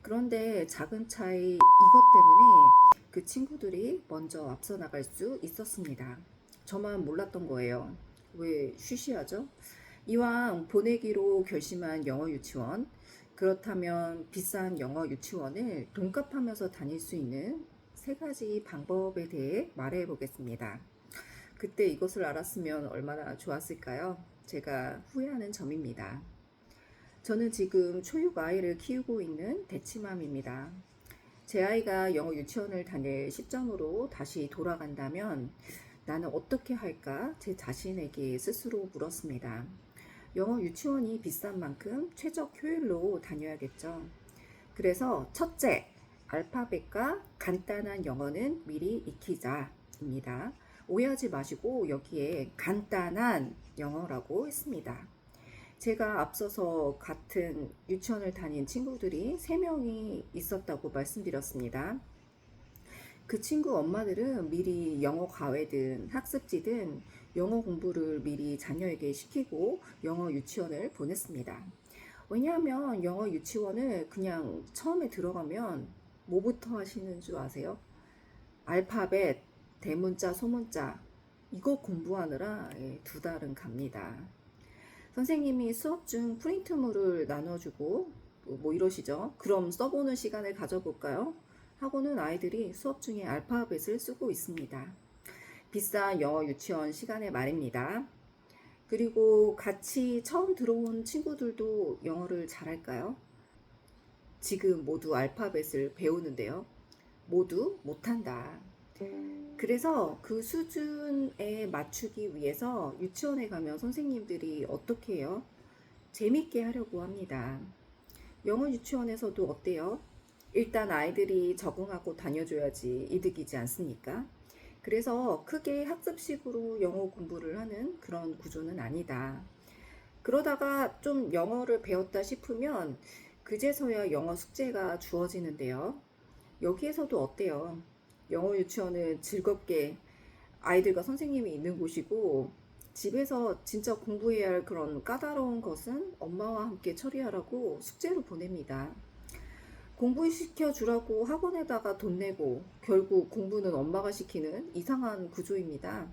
그런데 작은 차이 이것 때문에 그 친구들이 먼저 앞서 나갈 수 있었습니다. 저만 몰랐던 거예요. 왜 쉬쉬하죠? 이왕 보내기로 결심한 영어 유치원, 그렇다면 비싼 영어 유치원을 돈값하면서 다닐 수 있는 세 가지 방법에 대해 말해 보겠습니다. 그때 이것을 알았으면 얼마나 좋았을까요? 제가 후회하는 점입니다. 저는 지금 초육 아이를 키우고 있는 대치맘입니다. 제 아이가 영어 유치원을 다닐 시점으로 다시 돌아간다면 나는 어떻게 할까 제 자신에게 스스로 물었습니다. 영어 유치원이 비싼 만큼 최적 효율로 다녀야겠죠. 그래서 첫째, 알파벳과 간단한 영어는 미리 익히자입니다. 오해하지 마시고 여기에 간단한 영어라고 했습니다. 제가 앞서서 같은 유치원을 다닌 친구들이 3명이 있었다고 말씀드렸습니다. 그 친구 엄마들은 미리 영어 과외든 학습지든 영어 공부를 미리 자녀에게 시키고 영어 유치원을 보냈습니다. 왜냐하면 영어 유치원을 그냥 처음에 들어가면 뭐부터 하시는 줄 아세요? 알파벳, 대문자, 소문자 이거 공부하느라 2달은 갑니다. 선생님이 수업 중 프린트물을 나눠주고 뭐 이러시죠. 그럼 써보는 시간을 가져볼까요? 하고는 아이들이 수업 중에 알파벳을 쓰고 있습니다. 비싼 영어 유치원 시간에 말입니다. 그리고 같이 처음 들어온 친구들도 영어를 잘할까요? 지금 모두 알파벳을 배우는데요. 모두 못한다. 그래서 그 수준에 맞추기 위해서 유치원에 가면 선생님들이 어떻게 해요? 재밌게 하려고 합니다. 영어 유치원에서도 어때요? 일단 아이들이 적응하고 다녀줘야지 이득이지 않습니까? 그래서 크게 학습식으로 영어 공부를 하는 그런 구조는 아니다. 그러다가 좀 영어를 배웠다 싶으면 그제서야 영어 숙제가 주어지는데요. 여기에서도 어때요? 영어 유치원은 즐겁게 아이들과 선생님이 있는 곳이고 집에서 진짜 공부해야 할 그런 까다로운 것은 엄마와 함께 처리하라고 숙제로 보냅니다. 공부시켜 주라고 학원에다가 돈 내고 결국 공부는 엄마가 시키는 이상한 구조입니다.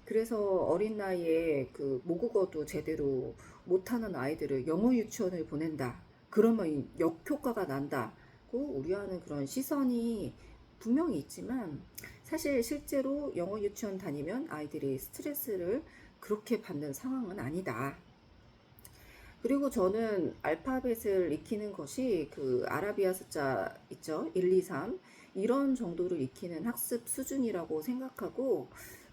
그래서 어린 나이에 그 모국어도 제대로 못하는 아이들을 영어 유치원을 보낸다. 그러면 역효과가 난다고 우려하는 그런 시선이 분명히 있지만 사실 실제로 영어 유치원 다니면 아이들이 스트레스를 그렇게 받는 상황은 아니다. 그리고 저는 알파벳을 익히는 것이 그 아라비아 숫자 있죠? 1, 2, 3 이런 정도를 익히는 학습 수준이라고 생각하고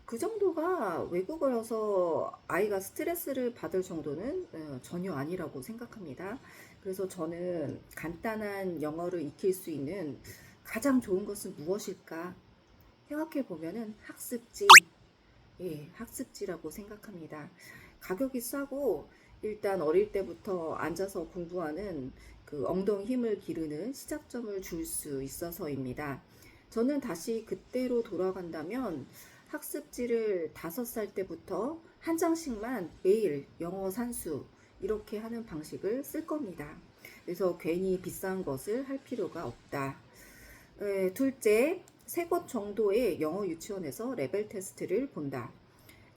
그 정도가 외국어여서 아이가 스트레스를 받을 정도는 전혀 아니라고 생각합니다. 그래서 저는 간단한 영어를 익힐 수 있는 가장 좋은 것은 무엇일까 생각해 보면은 학습지, 학습지라고 생각합니다. 가격이 싸고 일단 어릴 때부터 앉아서 공부하는 그 엉덩이 힘을 기르는 시작점을 줄 수 있어서입니다. 저는 다시 그때로 돌아간다면 학습지를 5살 때부터 한 장씩만 매일 영어 산수 이렇게 하는 방식을 쓸 겁니다. 그래서 괜히 비싼 것을 할 필요가 없다. 둘째, 3곳 정도의 영어 유치원에서 레벨 테스트를 본다.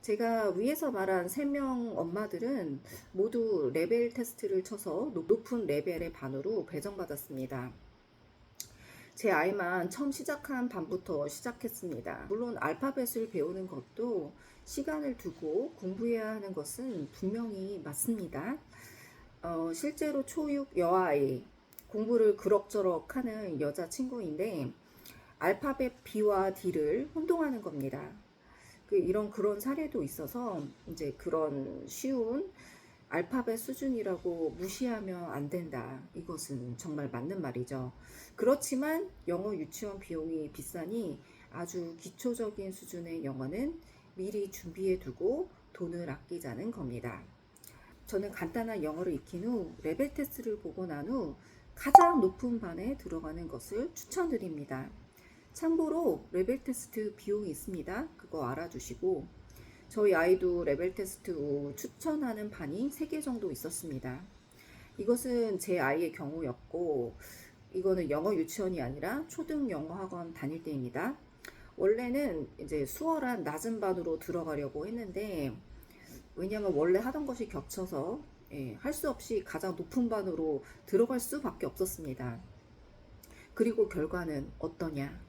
제가 위에서 말한 3명 엄마들은 모두 레벨 테스트를 쳐서 높은 레벨의 반으로 배정받았습니다. 제 아이만 처음 시작한 반부터 시작했습니다. 물론 알파벳을 배우는 것도 시간을 두고 공부해야 하는 것은 분명히 맞습니다. 실제로 초육 여아이 공부를 그럭저럭 하는 여자친구인데 알파벳 B와 D를 혼동하는 겁니다. 이런 그런 사례도 있어서 이제 그런 쉬운 알파벳 수준이라고 무시하면 안 된다. 이것은 정말 맞는 말이죠. 그렇지만 영어 유치원 비용이 비싸니 아주 기초적인 수준의 영어는 미리 준비해 두고 돈을 아끼자는 겁니다. 저는 간단한 영어를 익힌 후 레벨 테스트를 보고 난 후 가장 높은 반에 들어가는 것을 추천드립니다. 참고로 레벨 테스트 비용이 있습니다. 그거 알아주시고 저희 아이도 레벨 테스트 후 추천하는 반이 3개 정도 있었습니다. 이것은 제 아이의 경우였고 이거는 영어 유치원이 아니라 초등 영어 학원 다닐 때입니다. 원래는 이제 수월한 낮은 반으로 들어가려고 했는데, 왜냐면 원래 하던 것이 겹쳐서 할 수 없이 가장 높은 반으로 들어갈 수밖에 없었습니다. 그리고 결과는 어떠냐?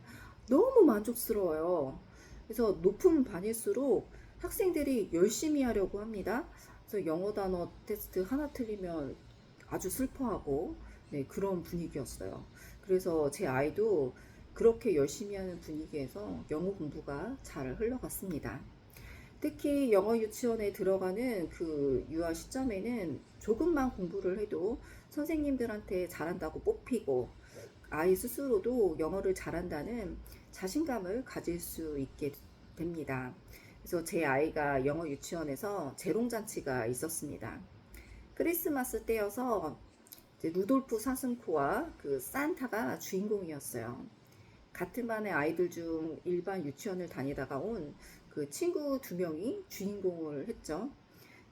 너무 만족스러워요. 그래서 높은 반일수록 학생들이 열심히 하려고 합니다. 그래서 영어 단어 테스트 하나 틀리면 아주 슬퍼하고, 네, 그런 분위기였어요. 그래서 제 아이도 그렇게 열심히 하는 분위기에서 영어 공부가 잘 흘러갔습니다. 특히 영어 유치원에 들어가는 그 유아 시점에는 조금만 공부를 해도 선생님들한테 잘한다고 뽑히고, 아이 스스로도 영어를 잘한다는 자신감을 가질 수 있게 됩니다. 그래서 제 아이가 영어 유치원에서 재롱잔치가 있었습니다. 크리스마스 때여서 이제 루돌프 사슴코와 그 산타가 주인공이었어요. 같은 반의 아이들 중 일반 유치원을 다니다가 온 그 친구 두 명이 주인공을 했죠.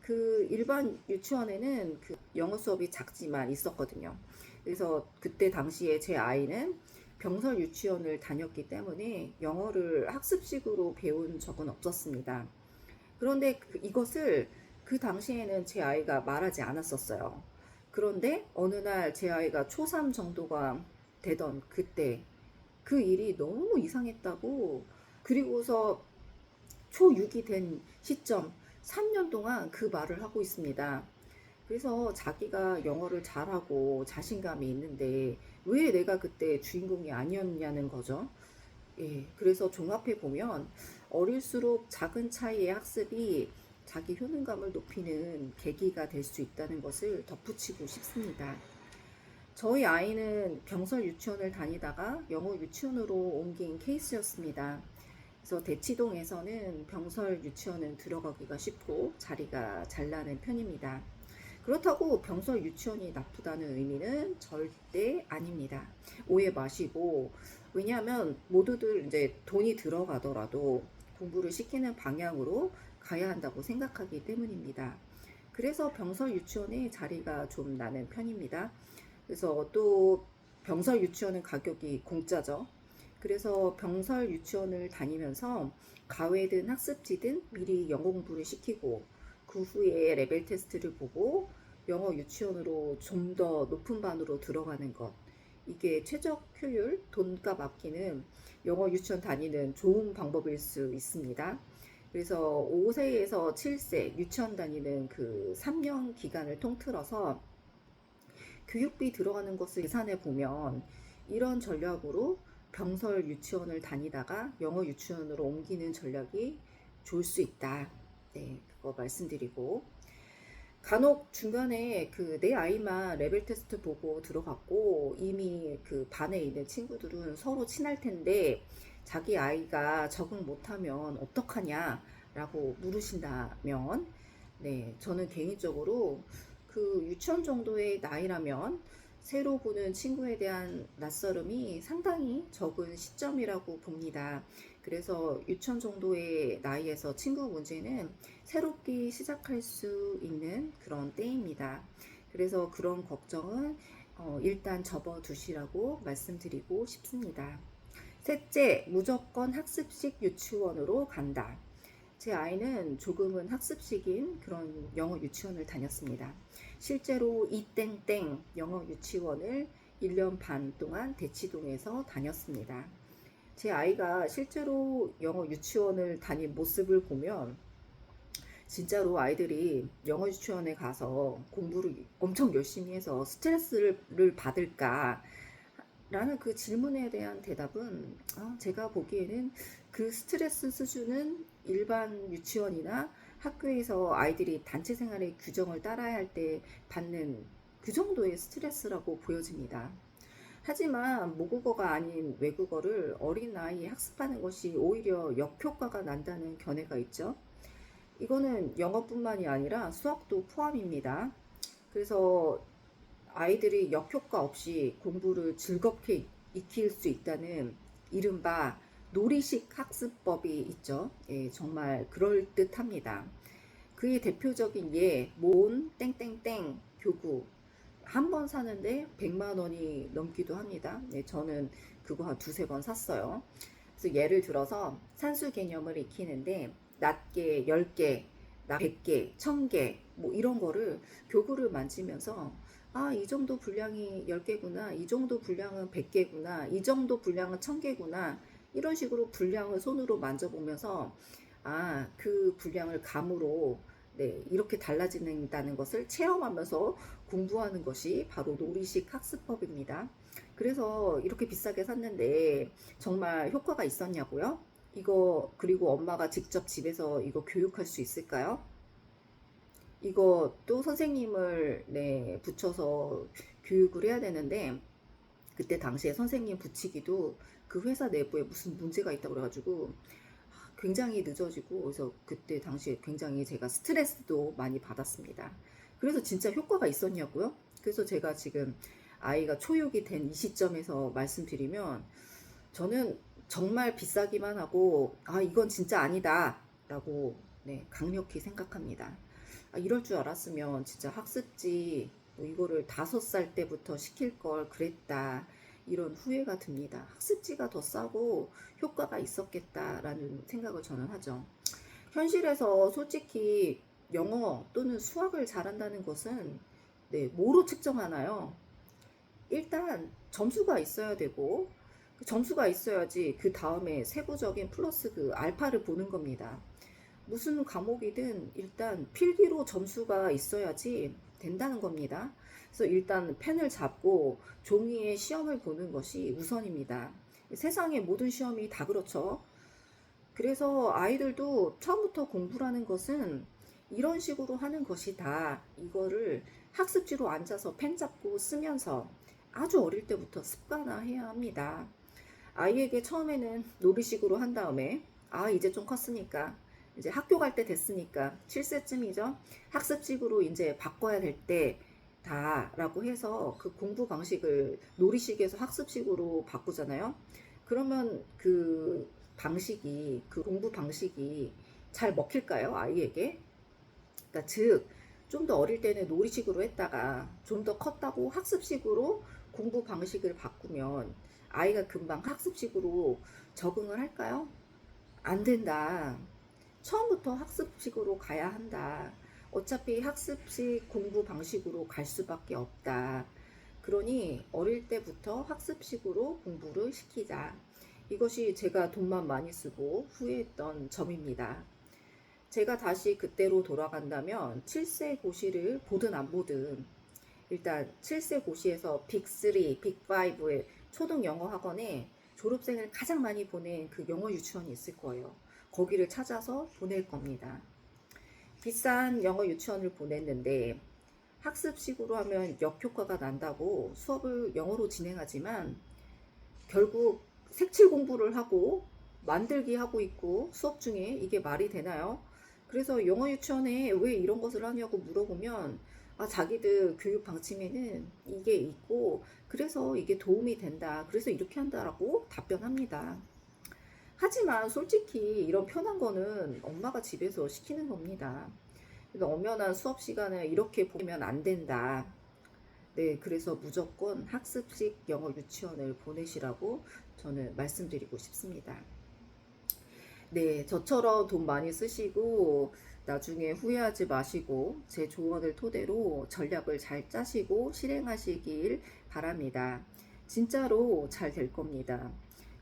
그 일반 유치원에는 그 영어 수업이 작지만 있었거든요. 그래서 그때 당시에 제 아이는 병설 유치원을 다녔기 때문에 영어를 학습식으로 배운 적은 없었습니다. 그런데 이것을 그 당시에는 제 아이가 말하지 않았었어요. 그런데 어느 날 제 아이가 초3 정도가 되던 그때 그 일이 너무 이상했다고, 그리고서 초6이 된 시점 3년 동안 그 말을 하고 있습니다. 그래서 자기가 영어를 잘하고 자신감이 있는데 왜 내가 그때 주인공이 아니었냐는 거죠. 예, 그래서 종합해 보면 어릴수록 작은 차이의 학습이 자기 효능감을 높이는 계기가 될 수 있다는 것을 덧붙이고 싶습니다. 저희 아이는 병설 유치원을 다니다가 영어 유치원으로 옮긴 케이스였습니다. 그래서 대치동에서는 병설 유치원은 들어가기가 쉽고 자리가 잘 나는 편입니다. 그렇다고 병설 유치원이 나쁘다는 의미는 절대 아닙니다. 오해 마시고, 왜냐하면 모두들 이제 돈이 들어가더라도 공부를 시키는 방향으로 가야 한다고 생각하기 때문입니다. 그래서 병설 유치원에 자리가 좀 나는 편입니다. 그래서 또 병설 유치원은 가격이 공짜죠. 그래서 병설 유치원을 다니면서 가외든 학습지든 미리 영어 공부를 시키고, 그 후에 레벨 테스트를 보고 영어 유치원으로 좀 더 높은 반으로 들어가는 것. 이게 최적 효율, 돈값 아끼는 영어 유치원 다니는 좋은 방법일 수 있습니다. 그래서 5세에서 7세 유치원 다니는 그 3년 기간을 통틀어서 교육비 들어가는 것을 계산해 보면 이런 전략으로 병설 유치원을 다니다가 영어 유치원으로 옮기는 전략이 좋을 수 있다. 네, 그거 말씀드리고, 간혹 중간에 그 내 아이만 레벨 테스트 보고 들어갔고 이미 그 반에 있는 친구들은 서로 친할 텐데 자기 아이가 적응 못하면 어떡하냐라고 물으신다면, 네, 저는 개인적으로 그 유치원 정도의 나이라면 새로 보는 친구에 대한 낯설음이 상당히 적은 시점이라고 봅니다. 그래서 유치원 정도의 나이에서 친구 문제는 새롭게 시작할 수 있는 그런 때입니다. 그래서 그런 걱정은 일단 접어두시라고 말씀드리고 싶습니다. 셋째, 무조건 학습식 유치원으로 간다. 제 아이는 조금은 학습식인 그런 영어 유치원을 다녔습니다. 실제로 이땡땡 영어 유치원을 1년 반 동안 대치동에서 다녔습니다. 제 아이가 실제로 영어 유치원을 다닌 모습을 보면 진짜로 아이들이 영어 유치원에 가서 공부를 엄청 열심히 해서 스트레스를 받을까? 라는 그 질문에 대한 대답은 제가 보기에는 그 스트레스 수준은 일반 유치원이나 학교에서 아이들이 단체 생활의 규정을 따라야 할 때 받는 그 정도의 스트레스라고 보여집니다. 하지만 모국어가 아닌 외국어를 어린 나이에 학습하는 것이 오히려 역효과가 난다는 견해가 있죠. 이거는 영어뿐만이 아니라 수학도 포함입니다. 그래서 아이들이 역효과 없이 공부를 즐겁게 익힐 수 있다는 이른바 놀이식 학습법이 있죠. 예, 정말 그럴듯합니다. 그의 대표적인 예, 모은 땡땡땡 교구. 한 번 사는데 100만 원이 넘기도 합니다. 네, 저는 그거 한 두세 번 샀어요. 그래서 예를 들어서 산수 개념을 익히는데 낮게 10개, 낮 100개, 1000개 뭐 이런 거를 교구를 만지면서 아, 이 정도 분량이 10개구나. 이 정도 분량은 100개구나. 이 정도 분량은 1000개구나. 이런 식으로 분량을 손으로 만져보면서 아, 그 분량을 감으로 네, 이렇게 달라진다는 것을 체험하면서 공부하는 것이 바로 놀이식 학습법입니다. 그래서 이렇게 비싸게 샀는데 정말 효과가 있었냐고요? 이거 그리고 엄마가 직접 집에서 이거 교육할 수 있을까요? 이것도 선생님을 네, 붙여서 교육을 해야 되는데 그때 당시에 선생님 붙이기도 그 회사 내부에 무슨 문제가 있다고 그래가지고 굉장히 늦어지고 그래서 그때 당시에 굉장히 제가 스트레스도 많이 받았습니다. 그래서 진짜 효과가 있었냐고요? 그래서 제가 지금 아이가 초육이 된 이 시점에서 말씀드리면 저는 정말 비싸기만 하고 아 이건 진짜 아니다 라고 네, 강력히 생각합니다. 아, 이럴 줄 알았으면 진짜 학습지 뭐 이거를 5살 때부터 시킬 걸 그랬다 이런 후회가 듭니다. 학습지가 더 싸고 효과가 있었겠다라는 생각을 저는 하죠. 현실에서 솔직히 영어 또는 수학을 잘한다는 것은 네, 뭐로 측정하나요? 일단 점수가 있어야 되고 그 점수가 있어야지 그 다음에 세부적인 플러스 그 알파를 보는 겁니다. 무슨 과목이든 일단 필기로 점수가 있어야지 된다는 겁니다. 그래서 일단 펜을 잡고 종이에 시험을 보는 것이 우선입니다. 세상의 모든 시험이 다 그렇죠. 그래서 아이들도 처음부터 공부라는 것은 이런 식으로 하는 것이다. 이거를 학습지로 앉아서 펜 잡고 쓰면서 아주 어릴 때부터 습관화해야 합니다. 아이에게 처음에는 놀이식으로 한 다음에 아 이제 좀 컸으니까 이제 학교 갈 때 됐으니까 7세쯤이죠. 학습식으로 이제 바꿔야 될 때다라고 해서 그 공부 방식을 놀이식에서 학습식으로 바꾸잖아요. 그러면 그 방식이 그 공부 방식이 잘 먹힐까요? 아이에게? 그러니까 즉 좀 더 어릴 때는 놀이식으로 했다가 좀 더 컸다고 학습식으로 공부 방식을 바꾸면 아이가 금방 학습식으로 적응을 할까요? 안 된다. 처음부터 학습식으로 가야 한다. 어차피 학습식 공부 방식으로 갈 수밖에 없다. 그러니 어릴 때부터 학습식으로 공부를 시키자. 이것이 제가 돈만 많이 쓰고 후회했던 점입니다. 제가 다시 그때로 돌아간다면 7세 고시를 보든 안 보든 일단 7세 고시에서 빅3, 빅5의 초등 영어 학원에 졸업생을 가장 많이 보낸 그 영어 유치원이 있을 거예요. 거기를 찾아서 보낼 겁니다. 비싼 영어 유치원을 보냈는데 학습식으로 하면 역효과가 난다고 수업을 영어로 진행하지만 결국 색칠 공부를 하고 만들기 하고 있고 수업 중에 이게 말이 되나요? 그래서 영어 유치원에 왜 이런 것을 하냐고 물어보면 아, 자기들 교육 방침에는 이게 있고 그래서 이게 도움이 된다. 그래서 이렇게 한다라고 답변합니다. 하지만 솔직히 이런 편한 거는 엄마가 집에서 시키는 겁니다. 그래서 엄연한 수업 시간을 이렇게 보면 안 된다. 네, 그래서 무조건 학습식 영어 유치원을 보내시라고 저는 말씀드리고 싶습니다. 네, 저처럼 돈 많이 쓰시고 나중에 후회하지 마시고 제 조언을 토대로 전략을 잘 짜시고 실행하시길 바랍니다. 진짜로 잘 될 겁니다.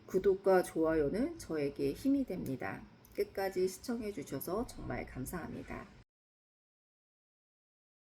구독과 좋아요는 저에게 힘이 됩니다. 끝까지 시청해 주셔서 정말 감사합니다.